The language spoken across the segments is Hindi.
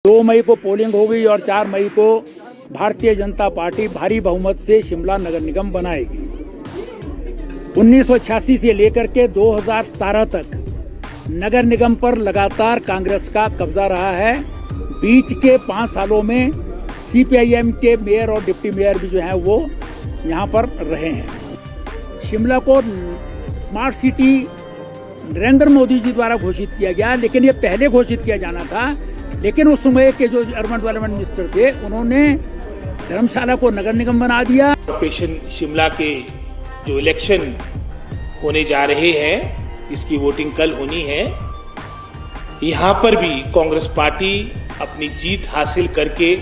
2 मई को पोलिंग होगी और 4 मई को भारतीय जनता पार्टी भारी बहुमत से शिमला नगर निगम बनाएगी। 1986 से लेकर के 2017 तक नगर निगम पर लगातार कांग्रेस का कब्जा रहा है। बीच के 5 सालों में सीपीआईएम के मेयर और डिप्टी मेयर भी जो हैं वो यहाँ पर रहे हैं। शिमला को स्मार्ट सिटी नरेंद्र मोदी जी द्वारा घोषित किया गया, लेकिन ये पहले घोषित किया जाना था। लेकिन उस समय के जो अर्बन डेवलपमेंट मिनिस्टर थे, उन्होंने धर्मशाला को नगर निगम बना दिया। कॉर्पोरेशन शिमला के जो इलेक्शन होने जा रहे हैं, इसकी वोटिंग कल होनी है। यहाँ पर भी कांग्रेस पार्टी अपनी जीत हासिल करके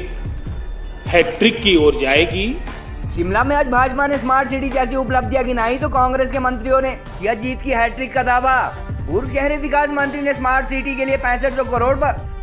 हैट्रिक की ओर जाएगी। शिमला में आज भाजपा ने स्मार्ट सिटी जैसी उपलब्धियां गिनाई तो कांग्रेस के मंत्रियों ने किया जीत की हैट्रिक का दावा। पूर्व शहरी विकास मंत्री ने स्मार्ट सिटी के लिए 6500 करोड़,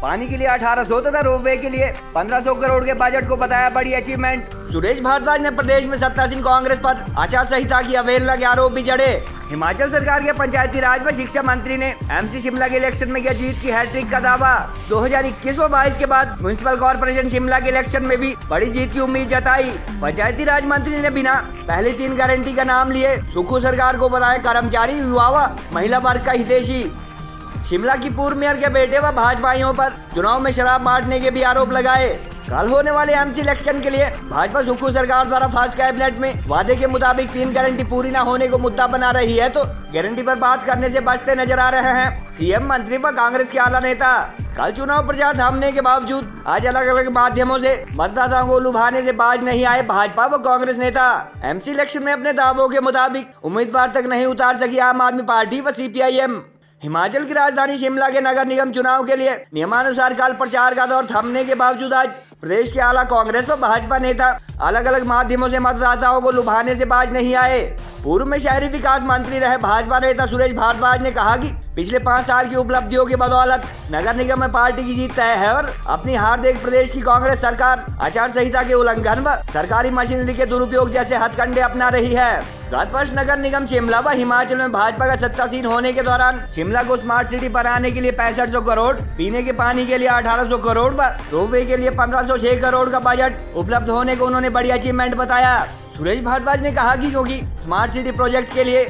पानी के लिए 1800 तथा रोपवे के लिए 1500 करोड़ के बजट को बताया बड़ी अचीवमेंट। सुरेश भारद्वाज ने प्रदेश में सत्तासीन कांग्रेस पर आचार संहिता की अवहेलना के आरोप भी जड़े। हिमाचल सरकार के पंचायती राज व शिक्षा मंत्री ने एमसी शिमला के इलेक्शन में किया जीत की हैट्रिक का दावा। 2021 व 22 के बाद म्युनिसिपल कॉर्पोरेशन शिमला के इलेक्शन में भी बड़ी जीत की उम्मीद जताई। पंचायती राज मंत्री ने बिना पहले 3 गारंटी का नाम लिए सुक्खू सरकार को बनाया कर्मचारी, युवा व महिला वर्ग का हितैषी। शिमला की पूर्व मेयर के बेटे व भाजपाइयों पर चुनाव में शराब बांटने के भी आरोप लगाए। कल होने वाले एमसी इलेक्शन के लिए भाजपा सुक्खू सरकार द्वारा फर्स्ट कैबिनेट में वादे के मुताबिक 3 गारंटी पूरी न होने को मुद्दा बना रही है, तो गारंटी पर बात करने से बचते नजर आ रहे हैं सीएम, मंत्री व कांग्रेस के आला नेता। कल चुनाव प्रचार थामने के बावजूद आज अलग अलग माध्यमों से मतदाताओं को लुभाने से बाज नहीं आए भाजपा व कांग्रेस नेता। एमसी इलेक्शन में अपने दावों के मुताबिक उम्मीदवार तक नहीं उतार सकी आम आदमी पार्टी व सीपीआईएम। हिमाचल की राजधानी शिमला के नगर निगम चुनाव के लिए नियमानुसार कल प्रचार का दौर थमने के बावजूद आज प्रदेश के आला कांग्रेस व भाजपा नेता अलग अलग माध्यमों से मतदाताओं को लुभाने से बाज नहीं आए। पूर्व में शहरी विकास मंत्री रहे भाजपा नेता सुरेश भारद्वाज ने कहा कि पिछले 5 साल की उपलब्धियों की बदौलत नगर निगम में पार्टी की जीत तय है और अपनी हार देख प्रदेश की कांग्रेस सरकार आचार संहिता के उल्लंघन व सरकारी मशीनरी के दुरुपयोग जैसे हथकंडे अपना रही है। गत वर्ष नगर निगम शिमला व हिमाचल में भाजपा का सत्तासीन होने के दौरान शिमला को स्मार्ट सिटी बनाने के लिए 6500 करोड़, पीने के पानी के लिए 1800 करोड़ व रोपवे के लिए 1506 करोड़ का बजट उपलब्ध होने को उन्होंने बड़ी अचीवमेंट बताया। सुरेश भारद्वाज ने कहा कि क्योंकि स्मार्ट सिटी प्रोजेक्ट के लिए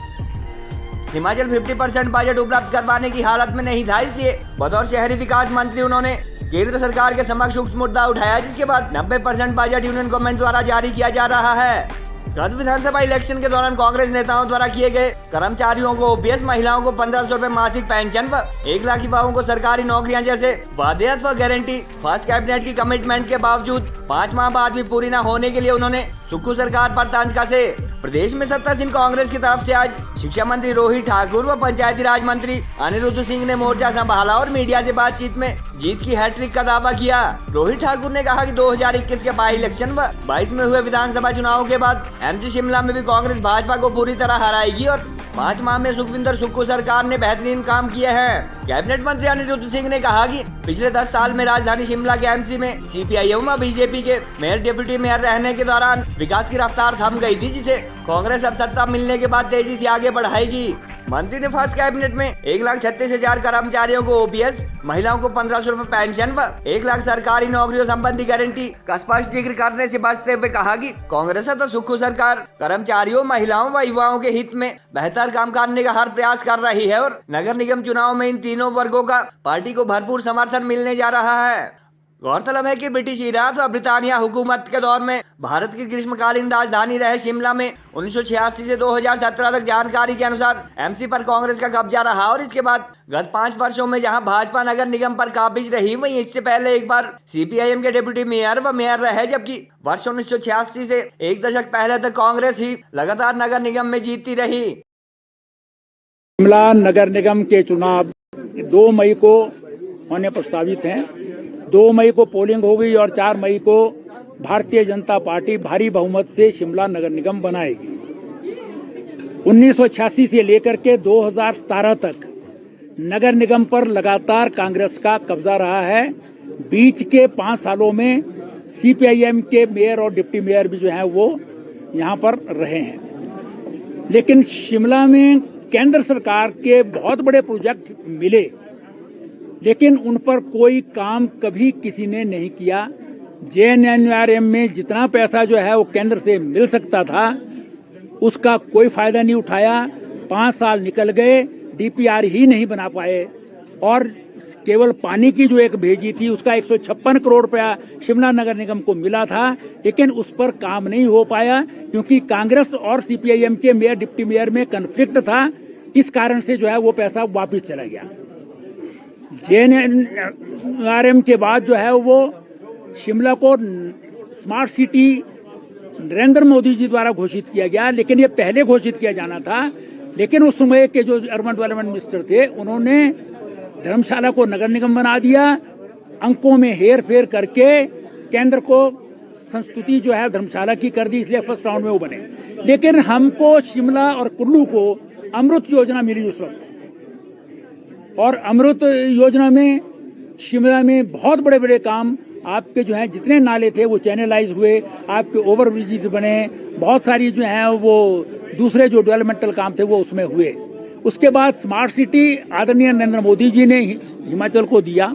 हिमाचल 50% बजट उपलब्ध करवाने की हालत में नहीं था, इसलिए बतौर शहरी विकास मंत्री उन्होंने केंद्र सरकार के समक्ष उक्त मुद्दा उठाया, जिसके बाद 90% बजट यूनियन गवर्नमेंट द्वारा जारी किया जा रहा है। गत विधानसभा इलेक्शन के दौरान कांग्रेस नेताओं द्वारा किए गए कर्मचारियों को ओपीएस, महिलाओं को 1500 रुपए मासिक पेंशन व 1 लाख युवाओं को सरकारी नौकरियां जैसे वादे अथवा गारंटी फर्स्ट कैबिनेट की कमिटमेंट के बावजूद 5 माह बाद भी पूरी न होने के लिए उन्होंने सुक्खू सरकार पर तंज कसे। प्रदेश में सत्तासीन कांग्रेस की तरफ से आज शिक्षा मंत्री रोहित ठाकुर व पंचायती राज मंत्री अनिरुद्ध सिंह ने मोर्चा संभाला और मीडिया से बातचीत में जीत की हैट्रिक का दावा किया। रोहित ठाकुर ने कहा कि 2021 के बाई इलेक्शन व 22 में हुए विधानसभा चुनाव के बाद एमसी शिमला में भी कांग्रेस भाजपा को पूरी तरह हराएगी और 5 माह में सुखविंदर सुक्खू सरकार ने बेहतरीन काम किए हैं। कैबिनेट मंत्री अनिरुद्ध सिंह ने कहा कि पिछले 10 साल में राजधानी शिमला के एमसी में सीपीआईएम व बीजेपी के मेयर डिप्टी मेयर रहने के दौरान विकास की रफ्तार थम गई थी, जिसे कांग्रेस अब सत्ता मिलने के बाद तेजी से आगे बढ़ाएगी। मंत्री ने फर्स्ट कैबिनेट में 1,36,000 कर्मचारियों को ओपीएस, महिलाओं को 1500 रुपए पेंशन व 1 लाख सरकारी नौकरियों संबंधी गारंटी का स्पष्ट जिक्र करने से बचते हुए कहा कि कांग्रेस तथा सुक्खू सरकार कर्मचारियों, महिलाओं व युवाओं के हित में बेहतर काम करने का हर प्रयास कर रही है और नगर निगम चुनाव में इन तीनों वर्गों का पार्टी को भरपूर समर्थन मिलने जा रहा है। गौरतलब है कि ब्रिटिश इराद व ब्रिटानिया हुकूमत के दौर में भारत की ग्रीष्मकालीन राजधानी रहे शिमला में 1986 से 2017 तक जानकारी के अनुसार एमसी पर कांग्रेस का कब्जा रहा और इसके बाद गत 5 वर्षों में जहां भाजपा नगर निगम पर काबिज रही, वहीं इससे पहले एक बार सीपीआईएम के डिप्टी मेयर व मेयर रहे, जबकि वर्ष 1986 से 1 दशक पहले तक कांग्रेस ही लगातार नगर निगम में जीतती रही। शिमला नगर निगम के चुनाव 2 मई को होने प्रस्तावित हैं। 2 मई को पोलिंग होगी और 4 मई को भारतीय जनता पार्टी भारी बहुमत से शिमला नगर निगम बनाएगी। 1986 से लेकर के 2017 तक नगर निगम पर लगातार कांग्रेस का कब्जा रहा है। बीच के 5 सालों में सीपीआईएम के मेयर और डिप्टी मेयर भी जो हैं वो यहाँ पर रहे हैं। लेकिन शिमला में केंद्र सरकार के बहुत बड़े प्रोजेक्ट मिले लेकिन उन पर कोई काम कभी किसी ने नहीं किया। JNNRM में जितना पैसा जो है वो केंद्र से मिल सकता था उसका कोई फायदा नहीं उठाया। 5 साल निकल गए, DPR ही नहीं बना पाए और केवल पानी की जो एक भेजी थी उसका 156 करोड़ रुपया शिमला नगर निगम को मिला था, लेकिन उस पर काम नहीं हो पाया क्योंकि कांग्रेस और CPIM के मेयर डिप्टी मेयर में कन्फ्लिक्ट था। इस कारण से जो है वो पैसा वापस चला गया। JNNRM के बाद जो है वो शिमला को स्मार्ट सिटी नरेंद्र मोदी जी द्वारा घोषित किया गया, लेकिन ये पहले घोषित किया जाना था। लेकिन उस समय के जो अर्बन डेवलपमेंट मिनिस्टर थे उन्होंने धर्मशाला को नगर निगम बना दिया, अंकों में हेर फेर करके केंद्र को संस्तुति जो है धर्मशाला की कर दी, इसलिए फर्स्ट राउंड में वो बने। लेकिन हमको शिमला और कुल्लू को अमृत योजना मिली उस वक्त, और अमृत योजना में शिमला में बहुत बड़े बड़े काम आपके जो है जितने नाले थे वो चैनलाइज हुए, आपके ओवर ब्रिजेज बने, बहुत सारी जो है वो दूसरे जो डेवलपमेंटल काम थे वो उसमें हुए। उसके बाद स्मार्ट सिटी आदरणीय नरेंद्र मोदी जी ने हिमाचल को दिया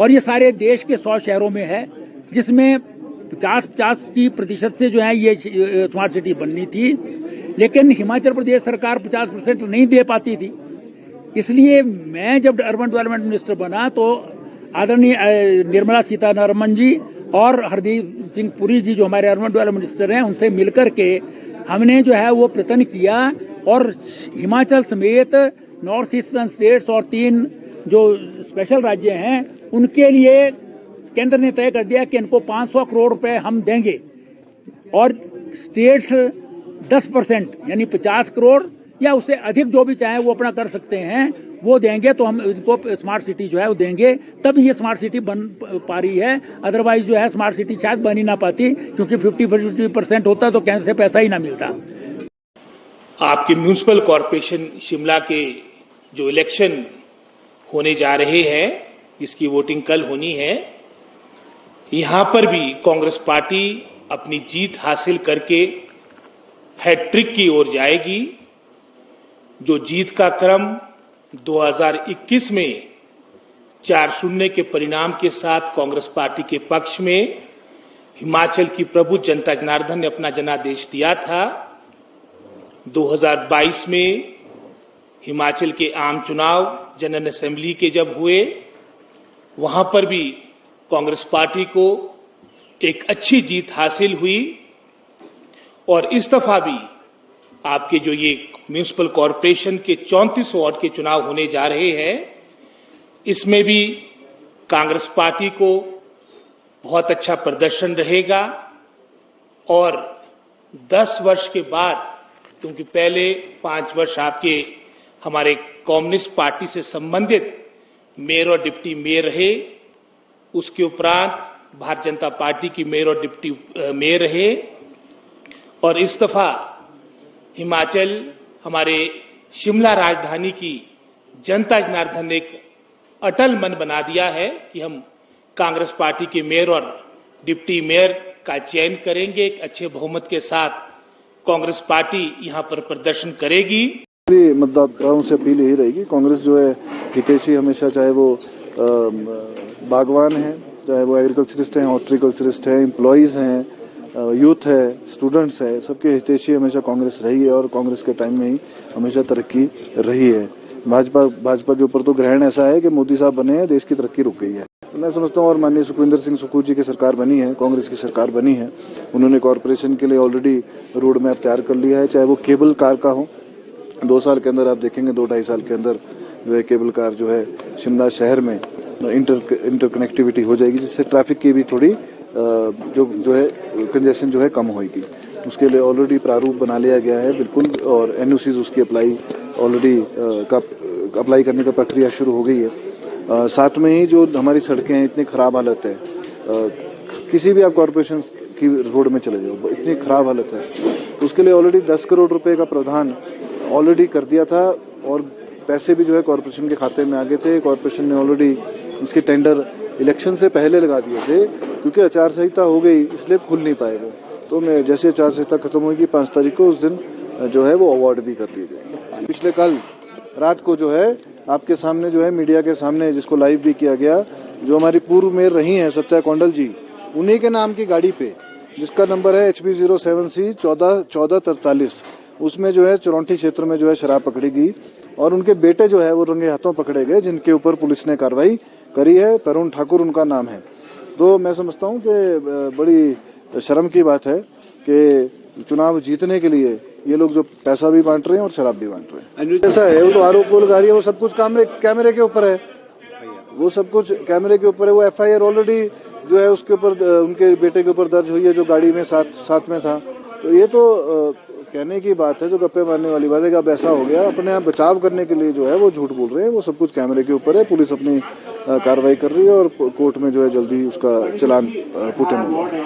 और ये सारे देश के 100 शहरों में है, जिसमें 50% से जो है ये स्मार्ट सिटी बननी थी, लेकिन हिमाचल प्रदेश सरकार 50% नहीं दे पाती थी। इसलिए मैं जब अर्बन डेवलपमेंट मिनिस्टर बना तो आदरणीय निर्मला सीतारमण जी और हरदीप सिंह पुरी जी जो हमारे अर्बन डेवलपमेंट मिनिस्टर हैं उनसे मिलकर के हमने जो है वो प्रयत्न किया और हिमाचल समेत नॉर्थ ईस्टर्न स्टेट्स और 3 जो स्पेशल राज्य हैं उनके लिए केंद्र ने तय कर दिया कि इनको 500 करोड़ रुपए हम देंगे और स्टेट्स 10% यानी 50 करोड़ या उससे अधिक जो भी चाहे वो अपना कर सकते हैं, वो देंगे तो हम इनको स्मार्ट सिटी जो है वो देंगे, तब ये स्मार्ट सिटी बन पा रही है। अदरवाइज जो है स्मार्ट सिटी शायद बन ही ना पाती, क्योंकि 50% होता तो केंद्र से पैसा ही ना मिलता। आपके म्यूनिसिपल कॉरपोरेशन शिमला के जो इलेक्शन होने जा रहे हैं, जिसकी वोटिंग कल होनी है, यहां पर भी कांग्रेस पार्टी अपनी जीत हासिल करके हैट्रिक की ओर जाएगी। जो जीत का क्रम 2021 में 4-0 के परिणाम के साथ कांग्रेस पार्टी के पक्ष में हिमाचल की प्रबुद्ध जनता जनार्दन ने अपना जनादेश दिया था। 2022 में हिमाचल के आम चुनाव जनरल असेंबली के जब हुए, वहां पर भी कांग्रेस पार्टी को एक अच्छी जीत हासिल हुई और इस दफा भी आपके जो ये म्यूनिसिपल कॉरपोरेशन के 34 वार्ड के चुनाव होने जा रहे हैं, इसमें भी कांग्रेस पार्टी को बहुत अच्छा प्रदर्शन रहेगा और 10 वर्ष के बाद, क्योंकि पहले 5 वर्ष आपके हमारे कम्युनिस्ट पार्टी से संबंधित मेयर और डिप्टी मेयर रहे, उसके उपरांत भारतीय जनता पार्टी की मेयर और डिप्टी मेयर रहे, और इस दफा हिमाचल हमारे शिमला राजधानी की जनता जनार्दन ने एक अटल मन बना दिया है कि हम कांग्रेस पार्टी के मेयर और डिप्टी मेयर का चयन करेंगे। एक अच्छे बहुमत के साथ कांग्रेस पार्टी यहां पर प्रदर्शन करेगी। मतदाताओं से अपील यही रहेगी, कांग्रेस जो है हितैषी हमेशा, चाहे वो बागवान है, चाहे वो एग्रीकल्चरिस्ट हैं, हॉर्टिकल्चरिस्ट हैं, एम्प्लॉयज हैं, यूथ है, स्टूडेंट्स है, सबके हितैषी हमेशा कांग्रेस रही है और कांग्रेस के टाइम में ही हमेशा तरक्की रही है। भाजपा के ऊपर तो ग्रहण ऐसा है कि मोदी साहब बने हैं, देश की तरक्की रुक गई है। तो मैं समझता हूँ, और माननीय सुखविंदर सिंह सुक्खू जी की सरकार बनी है, कांग्रेस की सरकार बनी है, उन्होंने कॉरपोरेशन के लिए ऑलरेडी रोड मैप तैयार कर लिया है, चाहे वो केबल कार का हो। 2 साल के अंदर आप देखेंगे, 2-2.5 साल के अंदर जो है केबल कार जो है शिमला शहर में इंटरकनेक्टिविटी हो जाएगी, जिससे ट्रैफिक की भी थोड़ी जो है कंजेशन जो है कम होगी। उसके लिए ऑलरेडी प्रारूप बना लिया गया है बिल्कुल, और एनओसीज उसकी ऑलरेडी अप्लाई करने का प्रक्रिया शुरू हो गई है। साथ में ही जो हमारी सड़कें हैं, इतनी खराब हालत है, किसी भी आप कॉरपोरेशन की रोड में चले जाओ, इतनी खराब हालत है, उसके लिए ऑलरेडी 10 करोड़ रुपए का प्रावधान ऑलरेडी कर दिया था और पैसे भी जो है कॉरपोरेशन के खाते में आ गए थे। कॉरपोरेशन ने ऑलरेडी इसके टेंडर इलेक्शन से पहले लगा दिए थे, क्योंकि आचार संहिता हो गई इसलिए खुल नहीं पाएगा। तो मैं जैसे आचार संहिता खत्म होगी 5 तारीख को, उस दिन जो है वो अवार्ड भी कर दिए गए। पिछले कल रात को जो है आपके सामने जो है मीडिया के सामने, जिसको लाइव भी किया गया, जो हमारी पूर्व मेयर रही हैं सत्या कौंडल जी, उन्हीं के नाम की गाड़ी पे, जिसका नंबर है HB 07C 1443, उसमें जो है चरौंठी क्षेत्र में जो है शराब पकड़ी गई और उनके बेटे जो है वो रंगे हाथों पकड़े गए, जिनके ऊपर पुलिस ने कार्रवाई करी है। तरुण ठाकुर उनका नाम है। तो मैं समझता हूँ कि बड़ी शर्म की बात है कि चुनाव जीतने के लिए ये लोग जो पैसा भी बांट रहे हैं और शराब भी बांट रहे हैं। ऐसा है, वो तो आरोप वो लगा रही है, वो सब कुछ कैमरे के ऊपर है, वो सब कुछ कैमरे के ऊपर है। वो FIR ऑलरेडी जो है उसके ऊपर, उनके बेटे के ऊपर दर्ज हुई है, जो गाड़ी में साथ में था। तो ये तो कहने की बात है, जो गप्पे मारने वाली बात है कि अब ऐसा हो गया, अपने आप बचाव करने के लिए जो है वो झूठ बोल रहे हैं। वो सब कुछ कैमरे के ऊपर है, पुलिस अपनी कार्रवाई कर रही है और कोर्ट में जो है जल्दी उसका चालान पुट इन होगा।